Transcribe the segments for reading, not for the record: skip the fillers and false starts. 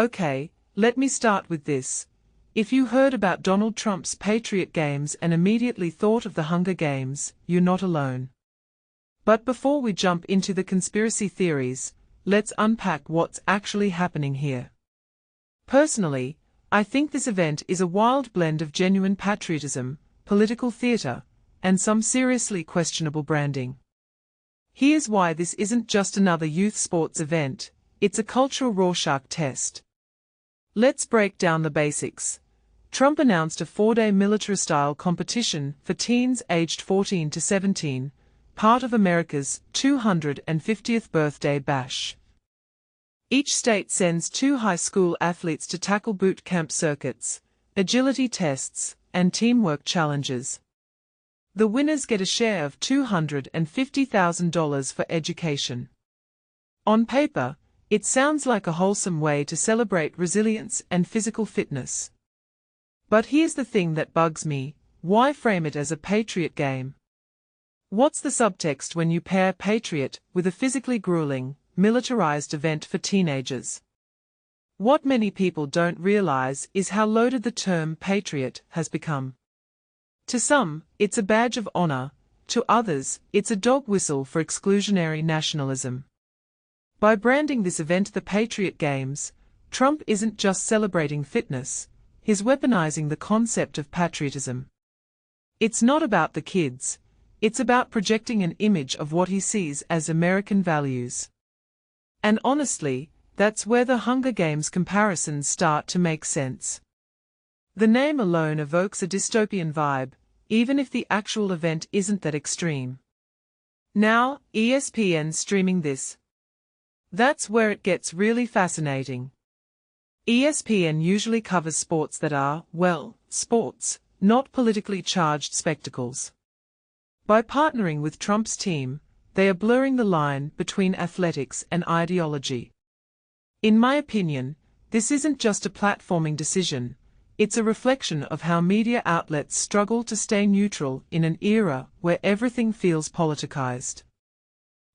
Okay, let me start with this. If you heard about Donald Trump's Patriot Games and immediately thought of the Hunger Games, you're not alone. But before we jump into the conspiracy theories, let's unpack what's actually happening here. Personally, I think this event is a wild blend of genuine patriotism, political theater, and some seriously questionable branding. Here's why this isn't just another youth sports event, it's a cultural Rorschach test. Let's break down the basics. Trump announced a 4-day military-style competition for teens aged 14 to 17, part of America's 250th birthday bash. Each state sends 2 high school athletes to tackle boot camp circuits, agility tests, and teamwork challenges. The winners get a share of $250,000 for education. On paper, it sounds like a wholesome way to celebrate resilience and physical fitness. But here's the thing that bugs me: why frame it as a patriot game? What's the subtext when you pair Patriot with a physically grueling, militarized event for teenagers? What many people don't realize is how loaded the term patriot has become. To some, it's a badge of honor; to others, it's a dog whistle for exclusionary nationalism. By branding this event the Patriot Games, Trump isn't just celebrating fitness, he's weaponizing the concept of patriotism. It's not about the kids, it's about projecting an image of what he sees as American values. And honestly, that's where the Hunger Games comparisons start to make sense. The name alone evokes a dystopian vibe, even if the actual event isn't that extreme. Now, ESPN's streaming this. That's where it gets really fascinating. ESPN usually covers sports that are, well, sports, not politically charged spectacles. By partnering with Trump's team, they are blurring the line between athletics and ideology. In my opinion, this isn't just a platforming decision, it's a reflection of how media outlets struggle to stay neutral in an era where everything feels politicized.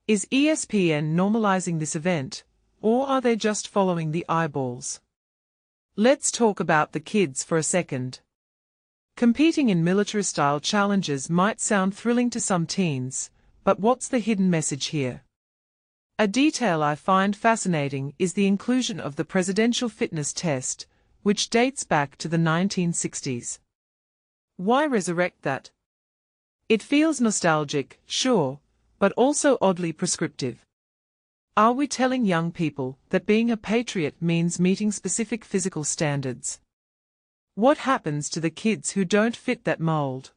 Is ESPN normalizing this event, or are they just following the eyeballs? Let's talk about the kids for a second. Competing in military-style challenges might sound thrilling to some teens, but what's the hidden message here? A detail I find fascinating is the inclusion of the presidential fitness test, which dates back to the 1960s. Why resurrect that? It feels nostalgic, sure, but also oddly prescriptive. Are we telling young people that being a patriot means meeting specific physical standards? What happens to the kids who don't fit that mold?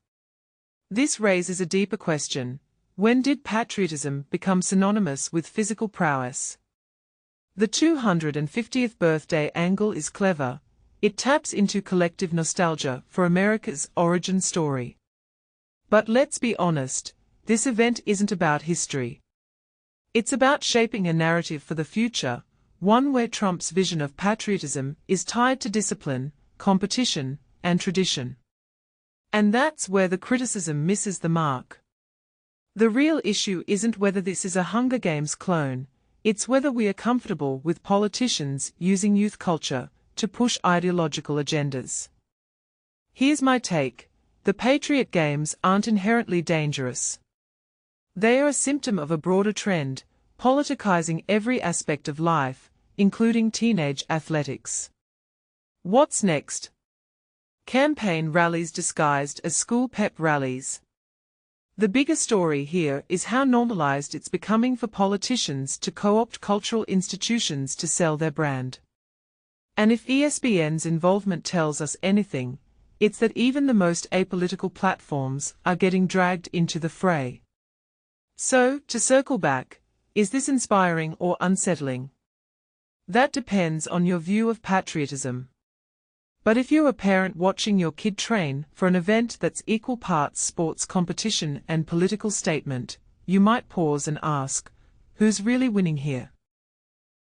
This raises a deeper question: when did patriotism become synonymous with physical prowess? The 250th birthday angle is clever. It taps into collective nostalgia for America's origin story. But let's be honest, this event isn't about history. It's about shaping a narrative for the future, one where Trump's vision of patriotism is tied to discipline, competition, and tradition. And that's where the criticism misses the mark. The real issue isn't whether this is a Hunger Games clone, it's whether we are comfortable with politicians using youth culture to push ideological agendas. Here's my take: the Patriot Games aren't inherently dangerous. They are a symptom of a broader trend, politicizing every aspect of life, including teenage athletics. What's next? Campaign rallies disguised as school pep rallies. The bigger story here is how normalized it's becoming for politicians to co-opt cultural institutions to sell their brand. And if ESPN's involvement tells us anything, it's that even the most apolitical platforms are getting dragged into the fray. So, to circle back, is this inspiring or unsettling? That depends on your view of patriotism. But if you're a parent watching your kid train for an event that's equal parts sports competition and political statement, you might pause and ask, who's really winning here?